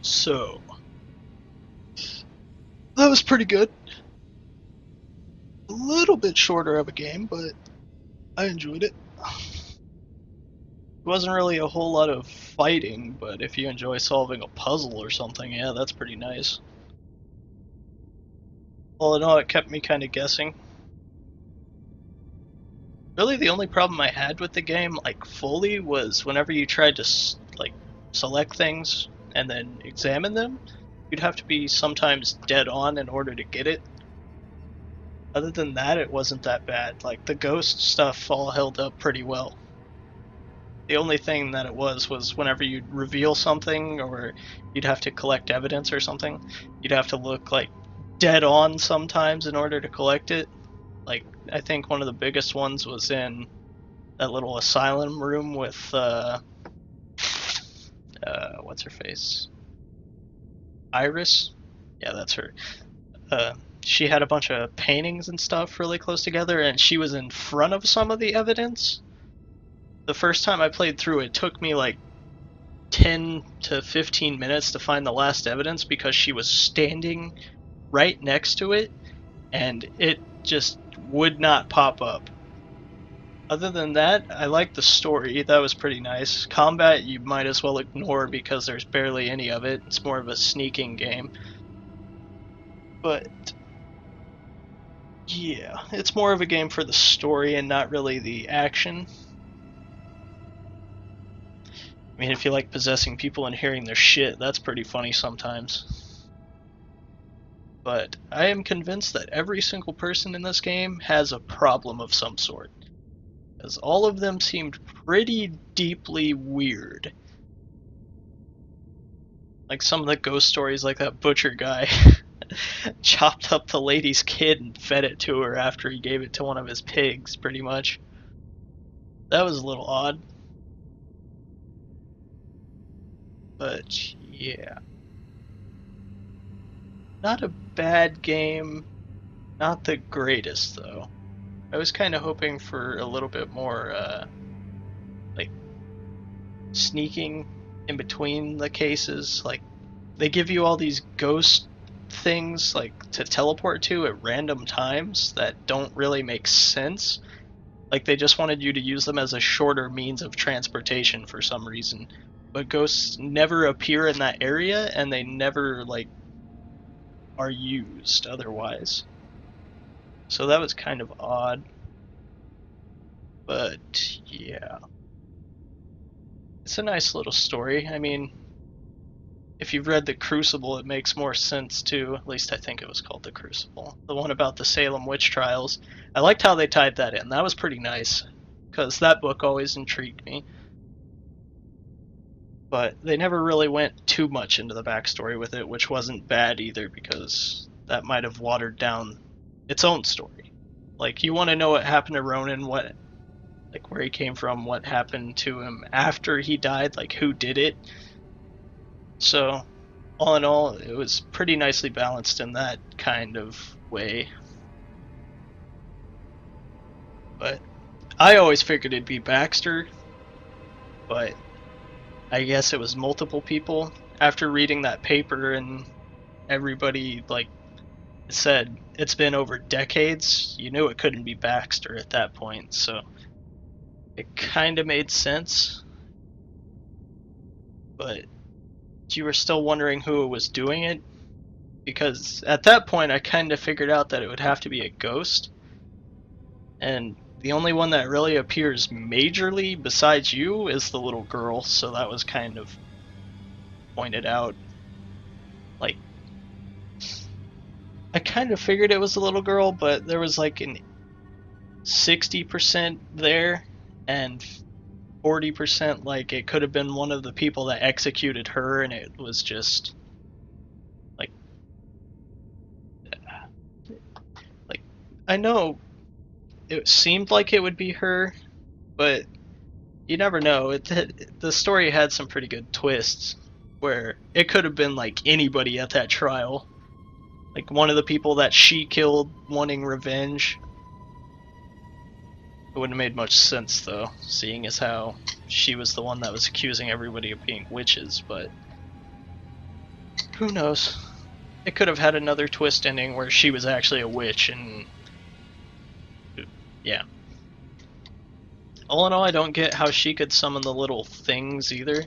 So, that was pretty good. A little bit shorter of a game, but I enjoyed it. It wasn't really a whole lot of fighting, but if you enjoy solving a puzzle or something, yeah, that's pretty nice. All in all, it kept me kind of guessing. Really, the only problem I had with the game, like, fully, was whenever you tried to, like, select things and then examine them, you'd have to be sometimes dead on in order to get it. Other than that, it wasn't that bad. Like, the ghost stuff all held up pretty well. The only thing that it was whenever you'd reveal something or you'd have to collect evidence or something, you'd have to look, like, dead on sometimes in order to collect it. Like, I think one of the biggest ones was in that little asylum room with, what's her face? Iris? Yeah, that's her. She had a bunch of paintings and stuff really close together, and she was in front of some of the evidence. The first time I played through, it took me like 10 to 15 minutes to find the last evidence because she was standing right next to it, and it just would not pop up. Other than that, I liked the story. That was pretty nice. Combat, you might as well ignore because there's barely any of it. It's more of a sneaking game. But yeah, it's more of a game for the story and not really the action. I mean, if you like possessing people and hearing their shit, that's pretty funny sometimes. But I am convinced that every single person in this game has a problem of some sort, because all of them seemed pretty deeply weird. Like some of the ghost stories, like that butcher guy chopped up the lady's kid and fed it to her after he gave it to one of his pigs, pretty much. That was a little odd. But yeah. Not a bad game, not the greatest though. I was kind of hoping for a little bit more, like, sneaking in between the cases. Like, they give you all these ghost things, like, to teleport to at random times that don't really make sense. Like, they just wanted you to use them as a shorter means of transportation for some reason. But ghosts never appear in that area, and they never, like, are used otherwise. So that was kind of odd. But yeah, it's a nice little story. I mean, if you've read The Crucible, it makes more sense too. At least I think it was called The Crucible. The one about the Salem witch trials. I liked how they tied that in. That was pretty nice, because that book always intrigued me. But they never really went too much into the backstory with it, which wasn't bad either, because that might have watered down its own story. Like, you want to know what happened to Ronan, what, like, where he came from, what happened to him after he died, like, who did it. So, all in all, it was pretty nicely balanced in that kind of way. But I always figured it'd be Baxter, but I guess it was multiple people. After reading that paper and everybody, like, said it's been over decades, you knew it couldn't be Baxter at that point, so it kind of made sense. But you were still wondering who was doing it, because at that point I kind of figured out that it would have to be a ghost, and the only one that really appears majorly besides you is the little girl, so that was kind of pointed out. Like, I kind of figured it was a little girl, but there was like an 60% there, and 40% like it could have been one of the people that executed her, and it was just like I know it seemed like it would be her, but you never know. The story had some pretty good twists where it could have been like anybody at that trial, like one of the people that she killed wanting revenge. It wouldn't have made much sense though, seeing as how she was the one that was accusing everybody of being witches, but Who knows? It could have had another twist ending where she was actually a witch, and yeah. All in all, I don't get how she could summon the little things either.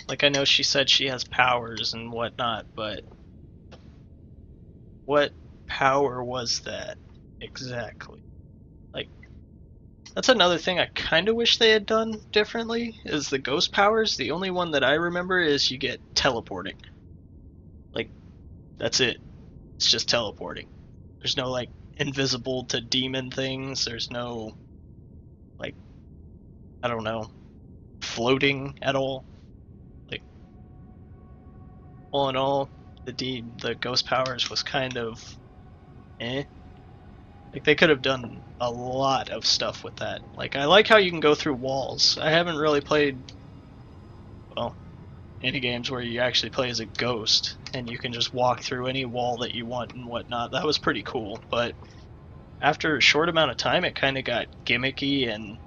Like, I know she said she has powers and whatnot, but what power was that exactly? Like, that's another thing I kind of wish they had done differently, is the ghost powers. The only one that I remember is you get teleporting. Like, that's it. It's just teleporting. There's no, like, invisible to demon things. There's no, like, I don't know, floating at all. Like, all in all, the ghost powers was kind of eh. Like, they could have done a lot of stuff with that. Like, I like how you can go through walls. I haven't really played, well, any games where you actually play as a ghost and you can just walk through any wall that you want and whatnot. That was pretty cool, but after a short amount of time it kind of got gimmicky and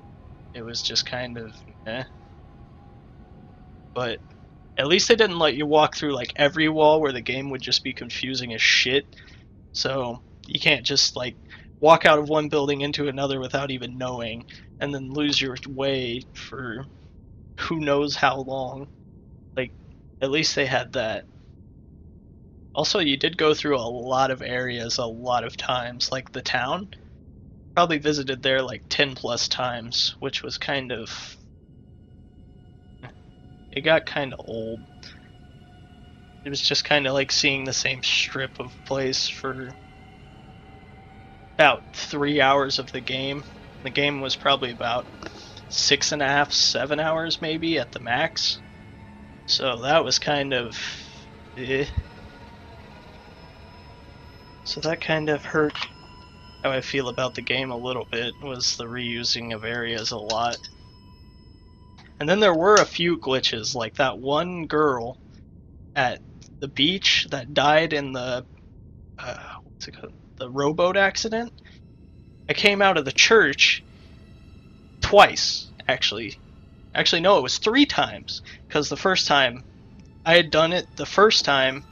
it was just kind of eh. But at least they didn't let you walk through like every wall where the game would just be confusing as shit. So you can't just like walk out of one building into another without even knowing and then lose your way for who knows how long. Like, at least they had that. Also, you did go through a lot of areas a lot of times, like the town. Probably visited there like 10 plus times, which was kind of... It got kind of old. It was just kind of like seeing the same strip of place for about 3 hours of the game. The game was probably about 6.5, 7 hours maybe at the max. So that was kind of eh. So that kind of hurt how I feel about the game a little bit, was the reusing of areas a lot. And then there were a few glitches, like that one girl at the beach that died in the what's it called? The rowboat accident. I came out of the church twice, actually. Actually, no, it was 3 times, because the first time I had done it the first time,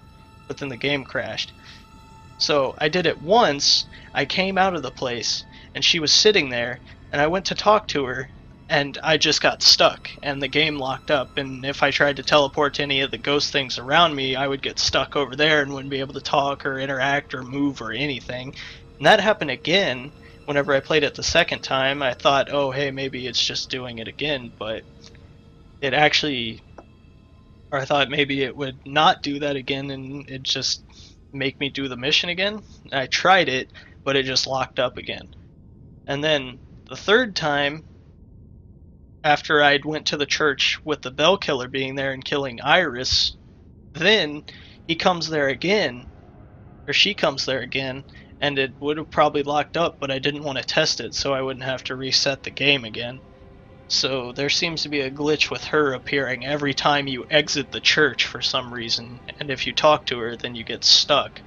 but then the game crashed. So I did it once. I came out of the place and she was sitting there, and I went to talk to her and I just got stuck and the game locked up, and if I tried to teleport to any of the ghost things around me, I would get stuck over there and wouldn't be able to talk or interact or move or anything. And that happened again whenever I played it the second time. I thought, oh hey, maybe it's just doing it again, but it actually, or I thought maybe it would not do that again and it just make me do the mission again. I tried it, but it just locked up again. And then the third time, after I'd went to the church with the bell killer being there and killing Iris, then he comes there again, or she comes there again, and it would have probably locked up, but I didn't want to test it so I wouldn't have to reset the game again. So there seems to be a glitch with her appearing every time you exit the church for some reason, and if you talk to her then you get stuck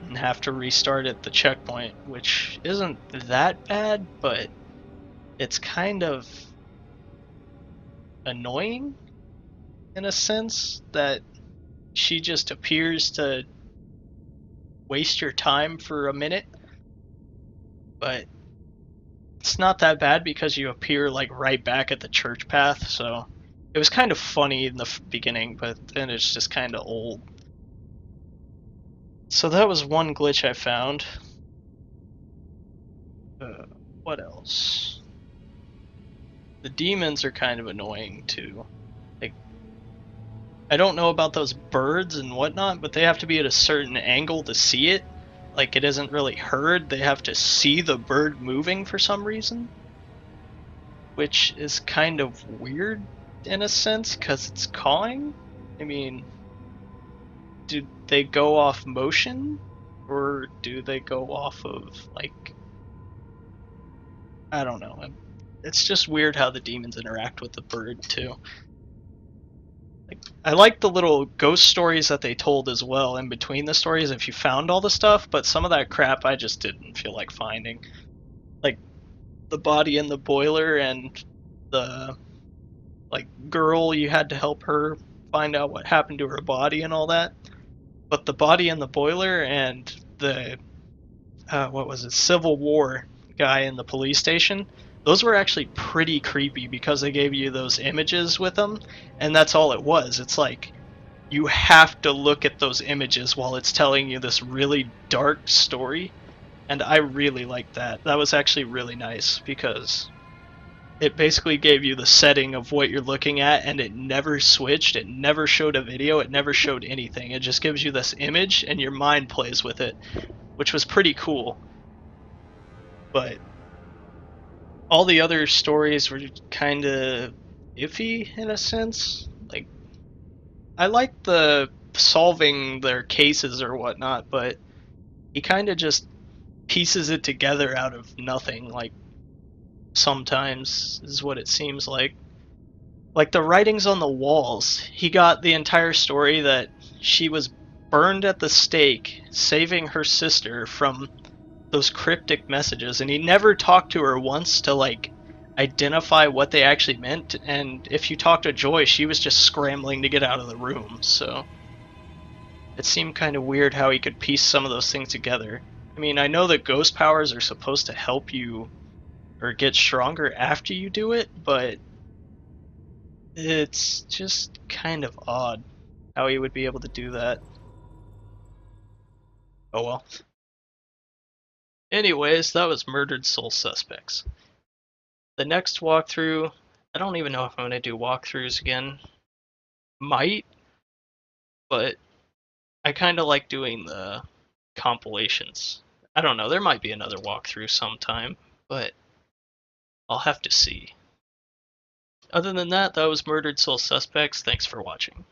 and have to restart at the checkpoint, which isn't that bad, but it's kind of annoying in a sense that she just appears to waste your time for a minute. But it's not that bad because you appear like right back at the church path, so it was kind of funny in the beginning, but then it's just kind of old. So that was one glitch I found. What else? The demons are kind of annoying too. Like, I don't know about those birds and whatnot, but they have to be at a certain angle to see it. Like, it isn't really heard, they have to see the bird moving for some reason, which is kind of weird in a sense because it's cawing. I mean, do they go off motion, or do they go off of, like, I don't know. It's just weird how the demons interact with the bird too. Like, I like the little ghost stories that they told as well in between the stories if you found all the stuff, but some of that crap I just didn't feel like finding. Like, the body in the boiler and the, like, girl, you had to help her find out what happened to her body and all that. But the body in the boiler and the what was it, Civil War guy in the police station, those were actually pretty creepy because they gave you those images with them, and that's all it was. It's like you have to look at those images while it's telling you this really dark story, and I really liked that. That was actually really nice because it basically gave you the setting of what you're looking at, and it never switched, it never showed a video, it never showed anything. It just gives you this image and your mind plays with it, which was pretty cool. But all the other stories were kind of iffy in a sense. Like, I liked the solving their cases or whatnot, but he kind of just pieces it together out of nothing. Like, sometimes is what it seems like. Like the writings on the walls, he got the entire story that she was burned at the stake, saving her sister from those cryptic messages, and he never talked to her once to like identify what they actually meant. And if you talk to Joy, she was just scrambling to get out of the room. So it seemed kind of weird how he could piece some of those things together. I mean, I know that ghost powers are supposed to help you or get stronger after you do it, but it's just kind of odd how he would be able to do that. Oh well. Anyways, that was Murdered Soul Suspects. The next walkthrough, I don't even know if I'm going to do walkthroughs again. Might, but I kind of like doing the compilations. I don't know, there might be another walkthrough sometime, but I'll have to see. Other than that, that was Murdered Soul Suspects. Thanks for watching.